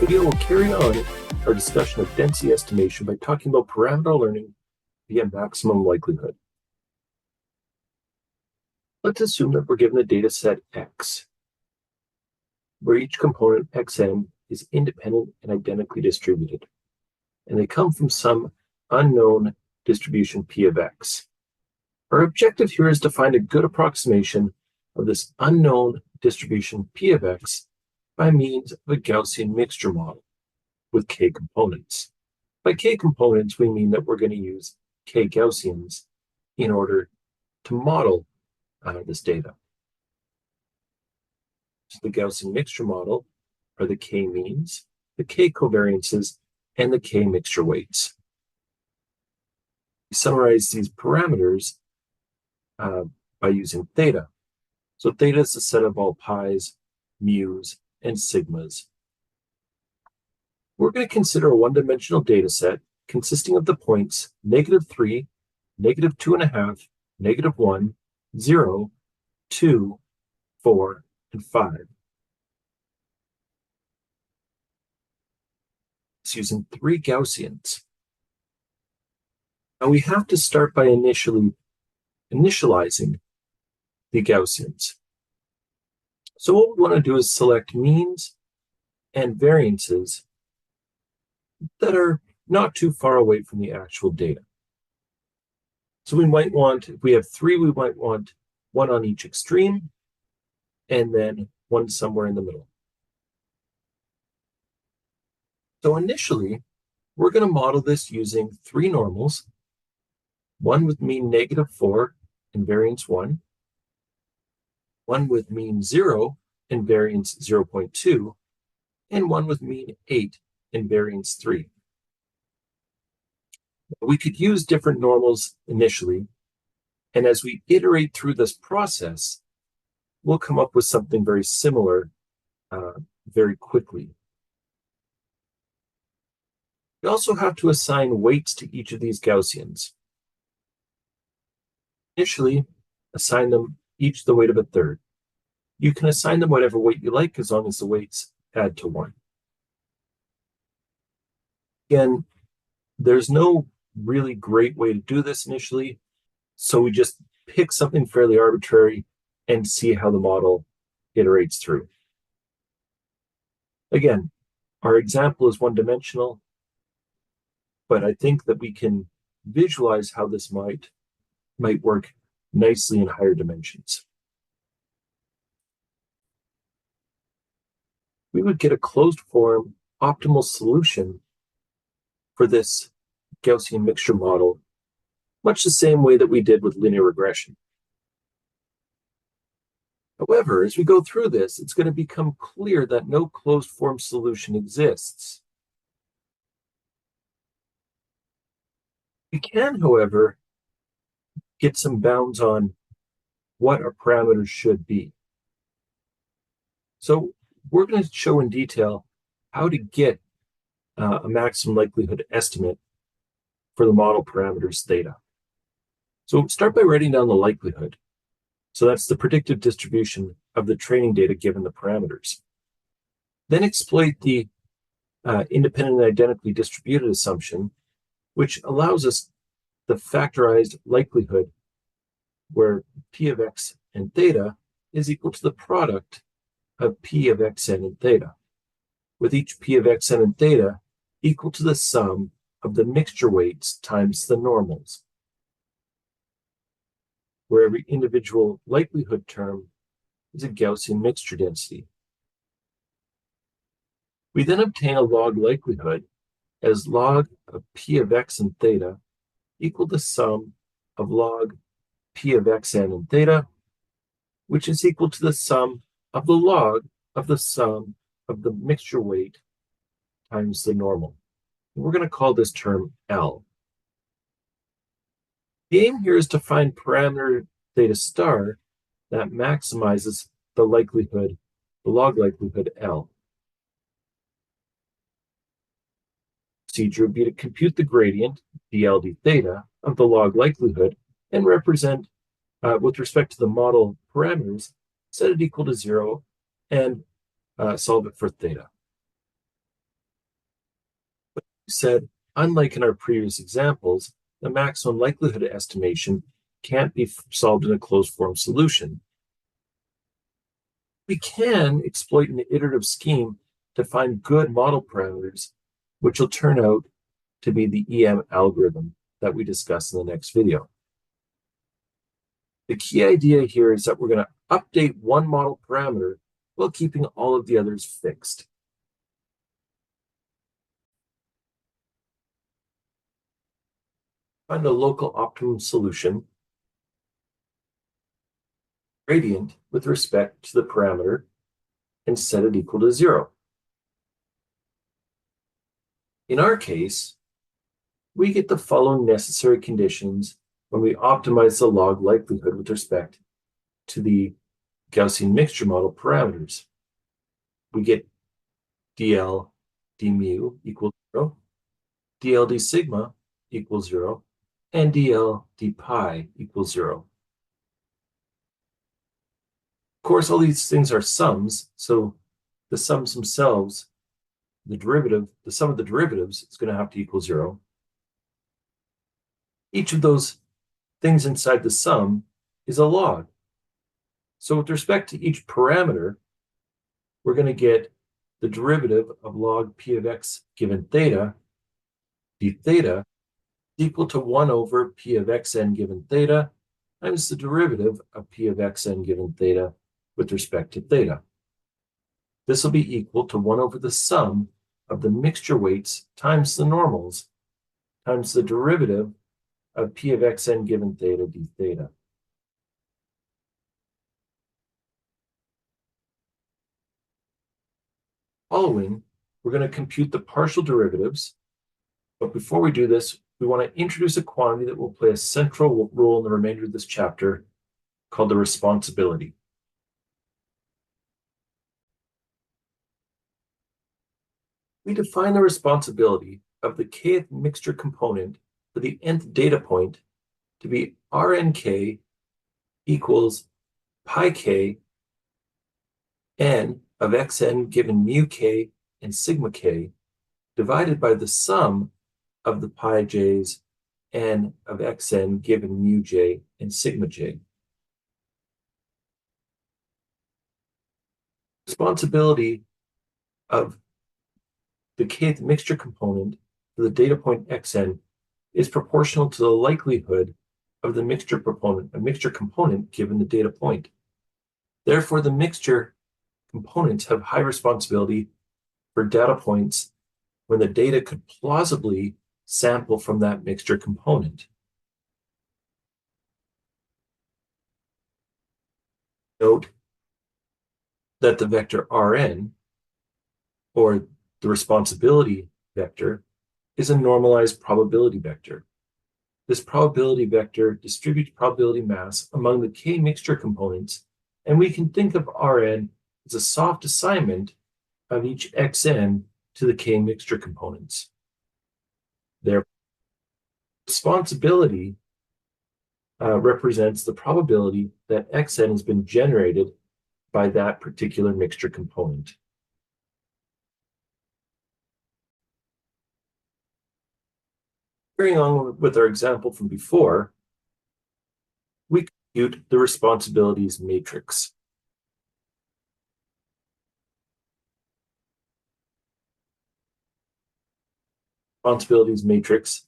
video will carry on our discussion of density estimation by talking about parameter learning via maximum likelihood. Let's assume that we're given a data set X, where each component Xn is independent and identically distributed, and they come from some unknown distribution P of X. Our objective here is to find a good approximation of this unknown distribution P of X by means of a Gaussian mixture model with K components. By K components, we mean that we're going to use K Gaussians in order to model this data. So the Gaussian mixture model are the K means, the K covariances, and the K mixture weights. We summarize these parameters by using theta. So theta is the set of all pi's, mu's, and sigmas. We're going to consider a one-dimensional data set consisting of the points -3, -2.5, -1, 0, 2, 4, and 5. It's using 3 Gaussians. Now we have to start by initializing the Gaussians. So what we want to do is select means and variances that are not too far away from the actual data. So we might want, if we have 3, we might want 1 on each extreme, and then 1 somewhere in the middle. So initially, we're going to model this using 3 normals, one with mean -4 and variance 1, one with mean 0 and variance 0.2, and one with mean 8 and variance 3. We could use different normals initially, and as we iterate through this process, we'll come up with something very similar very quickly. We also have to assign weights to each of these Gaussians. Initially, assign them each the weight of 1/3. You can assign them whatever weight you like as long as the weights add to 1. Again, there's no really great way to do this initially, so we just pick something fairly arbitrary and see how the model iterates through. Again, our example is one-dimensional, but I think that we can visualize how this might work nicely in higher dimensions. We would get a closed-form optimal solution for this Gaussian mixture model, much the same way that we did with linear regression. However, as we go through this, it's going to become clear that no closed-form solution exists. We can, however, get some bounds on what our parameters should be. So we're going to show in detail how to get a maximum likelihood estimate for the model parameters theta. So start by writing down the likelihood. So that's the predictive distribution of the training data given the parameters. Then exploit the independent and identically distributed assumption, which allows us the factorized likelihood where P of X and theta is equal to the product of P of Xn and theta, with each P of Xn and theta equal to the sum of the mixture weights times the normals, where every individual likelihood term is a Gaussian mixture density. We then obtain a log likelihood as log of P of X and theta equal to the sum of log P of Xn and theta, which is equal to the sum of the log of the sum of the mixture weight times the normal. We're going to call this term L. The aim here is to find parameter theta star that maximizes the likelihood, the log likelihood L. Procedure would be to compute the gradient, dL d theta, of the log likelihood and represent, with respect to the model parameters, set it equal to 0 and solve it for theta. We said, unlike in our previous examples, the maximum likelihood estimation can't be solved in a closed form solution. We can exploit an iterative scheme to find good model parameters, which will turn out to be the EM algorithm that we discuss in the next video. The key idea here is that we're going to update one model parameter while keeping all of the others fixed. Find a local optimum solution gradient with respect to the parameter and set it equal to 0. In our case, we get the following necessary conditions when we optimize the log likelihood with respect to the Gaussian mixture model parameters. We get dl d mu equals 0, dl d sigma equals 0, and dl d pi equals 0. Of course, all these things are sums, so the sums themselves, the sum of the derivatives is going to have to equal 0. Each of those things inside the sum is a log. So with respect to each parameter, we're going to get the derivative of log p of x given theta, d theta, equal to 1 over p of xn given theta times the derivative of p of xn given theta with respect to theta. This will be equal to 1 over the sum of the mixture weights times the normals times the derivative of p of xn given theta d theta. Following, we're going to compute the partial derivatives. But before we do this, we want to introduce a quantity that will play a central role in the remainder of this chapter called the responsibility. We define the responsibility of the kth mixture component for the nth data point to be Rnk equals pi k n of xn given mu k and sigma k divided by the sum of the pi j's n of xn given mu j and sigma j. Responsibility of the kth mixture component for the data point xn is proportional to the likelihood of the mixture component given the data point. Therefore, the mixture components have high responsibility for data points when the data could plausibly sample from that mixture component. Note that the vector Rn, or the responsibility vector, is a normalized probability vector. This probability vector distributes probability mass among the k mixture components, and we can think of Rn as a soft assignment of each xn to the k mixture components. Their responsibility represents the probability that xn has been generated by that particular mixture component. Carrying on with our example from before, we compute the responsibilities matrix. Responsibilities matrix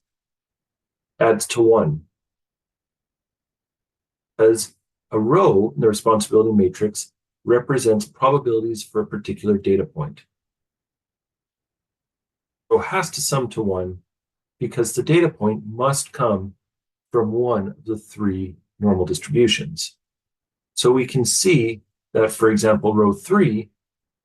adds to 1. As a row in the responsibility matrix represents probabilities for a particular data point. Row has to sum to 1 because the data point must come from one of the 3 normal distributions. So we can see that, for example, row 3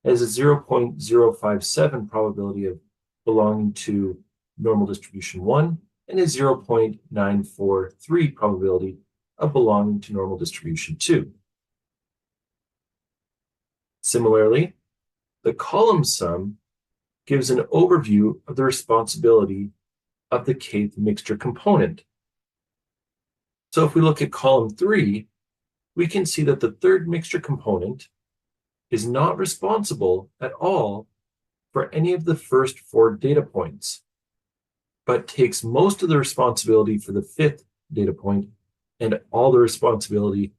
has a 0.057 probability of belonging to normal distribution 1 and a 0.943 probability of belonging to normal distribution 2. Similarly, the column sum gives an overview of the responsibility of the kth mixture component. So if we look at column 3, we can see that the third mixture component is not responsible at all for any of the first 4 data points. but takes most of the responsibility for the fifth data point and all the responsibility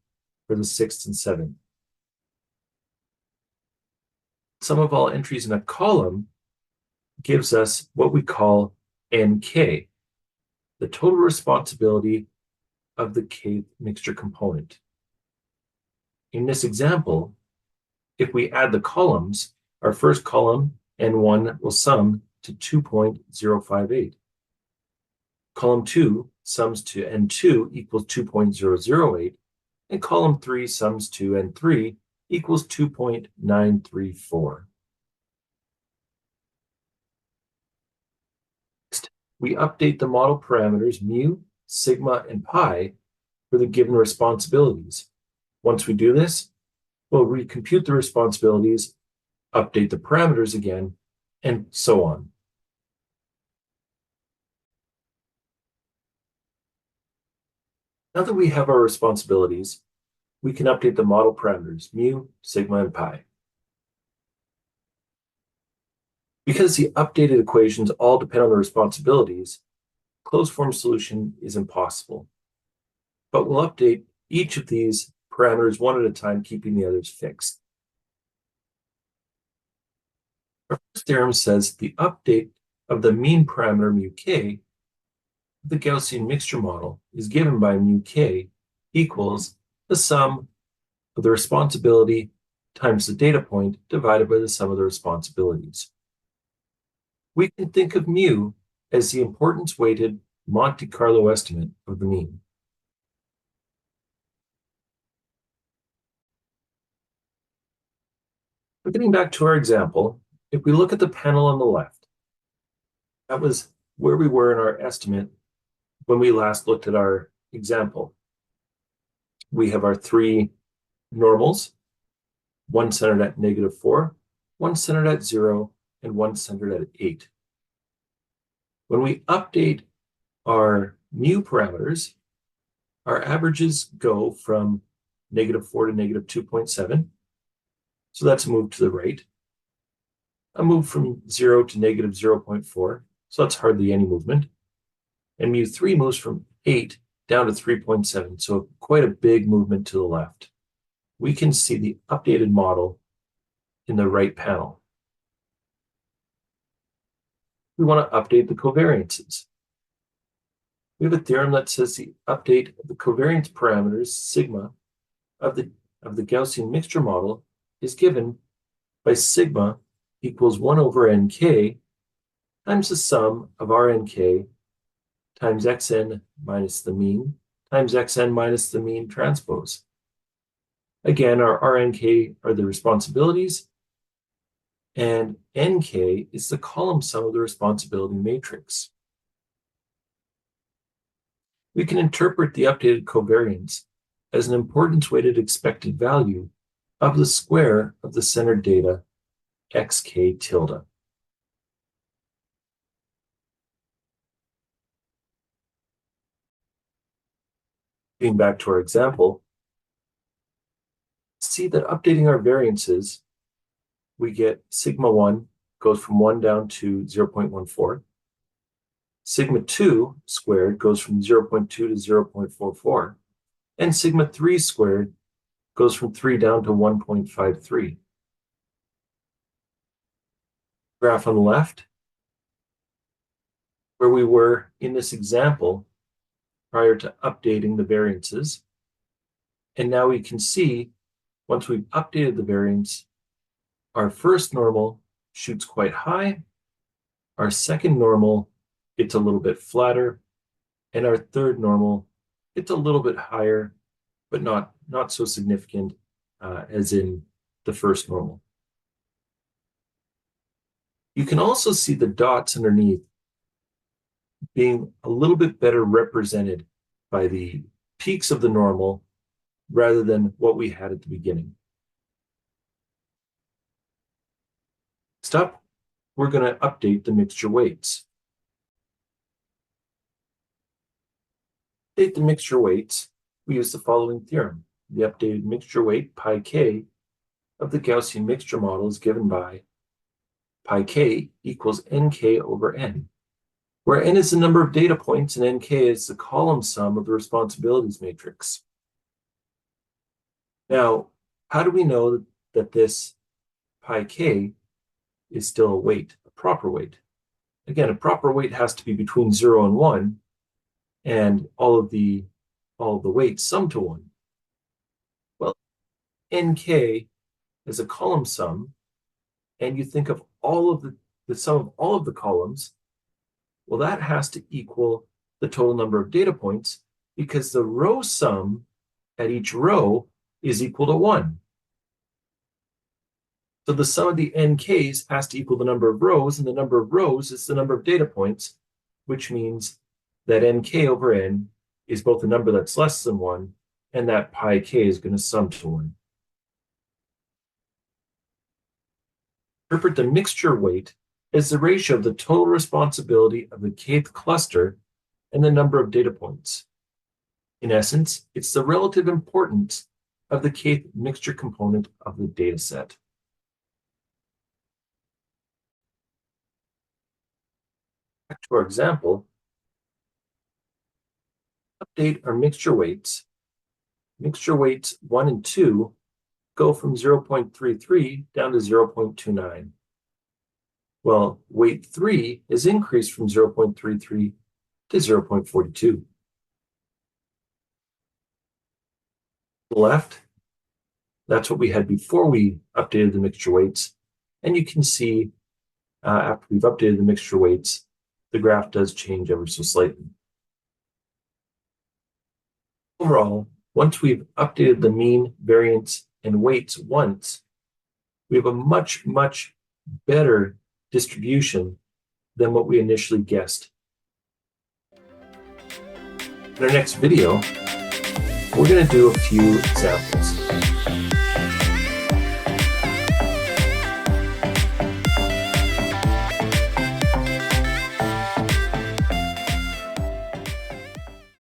for the sixth and seventh. Sum of all entries in a column gives us what we call NK, the total responsibility of the kth mixture component. In this example, if we add the columns, our first column, N1, will sum to 2.058. Column 2 sums to N2 equals 2.008, and column 3 sums to N3 equals 2.934. Next, we update the model parameters mu, sigma, and pi for the given responsibilities. Once we do this, we'll recompute the responsibilities, update the parameters again, and so on. Now that we have our responsibilities, we can update the model parameters, mu, sigma, and pi. Because the updated equations all depend on the responsibilities, closed-form solution is impossible. But we'll update each of these parameters one at a time, keeping the others fixed. Our first theorem says the update of the mean parameter mu k of the Gaussian mixture model is given by mu k equals the sum of the responsibility times the data point divided by the sum of the responsibilities. We can think of mu as the importance-weighted Monte Carlo estimate of the mean. But getting back to our example, if we look at the panel on the left, that was where we were in our estimate when we last looked at our example. We have our three normals, one centered at -4, one centered at 0, and one centered at 8. When we update our mu parameters, our averages go from -4 to -2.7. So that's a move to the right. A move from 0 to -0.4. So that's hardly any movement. And mu3 moves from 8 down to 3.7. So quite a big movement to the left. We can see the updated model in the right panel. We want to update the covariances. We have a theorem that says the update of the covariance parameters, sigma, of the Gaussian mixture model is given by sigma equals 1 over nk times the sum of rnk times xn minus the mean times xn minus the mean transpose. Again, our rnk are the responsibilities, and nk is the column sum of the responsibility matrix. We can interpret the updated covariance as an importance-weighted expected value of the square of the centered data, xk tilde. Getting back to our example, see that updating our variances, we get sigma 1 goes from 1 down to 0.14. Sigma 2 squared goes from 0.2 to 0.44. And sigma 3 squared goes from 3 down to 1.53. Graph on the left, where we were in this example prior to updating the variances. And now we can see, once we've updated the variance, our first normal shoots quite high, our second normal gets a little bit flatter, and our third normal gets a little bit higher, but not so significant as in the first normal. You can also see the dots underneath being a little bit better represented by the peaks of the normal rather than what we had at the beginning. Next up, we're going to update the mixture weights. To update the mixture weights, we use the following theorem. The updated mixture weight, pi k, of the Gaussian mixture model is given by pi k equals nk over n. where n is the number of data points and nk is the column sum of the responsibilities matrix. Now, how do we know that this pi k is still a weight, a proper weight? Again, a proper weight has to be between 0 and 1, and all of the weights sum to 1. Well, nk is a column sum, and you think of all of the sum of all of the columns, well, that has to equal the total number of data points, because the row sum at each row is equal to 1. So the sum of the nks has to equal the number of rows, and the number of rows is the number of data points, which means that nk over n is both a number that's less than 1, and that pi k is going to sum to 1. Interpret the mixture weight as the ratio of the total responsibility of the kth cluster and the number of data points. In essence, it's the relative importance of the kth mixture component of the data set. Back to our example, update our mixture weights. Mixture weights 1 and 2 go from 0.33 down to 0.29. Well, weight 3 is increased from 0.33 to 0.42. To the left, that's what we had before we updated the mixture weights. And you can see after we've updated the mixture weights, the graph does change ever so slightly. Overall, once we've updated the mean, variance, and weights once, we have a much, much better distribution than what we initially guessed. In our next video, we're going to do a few examples.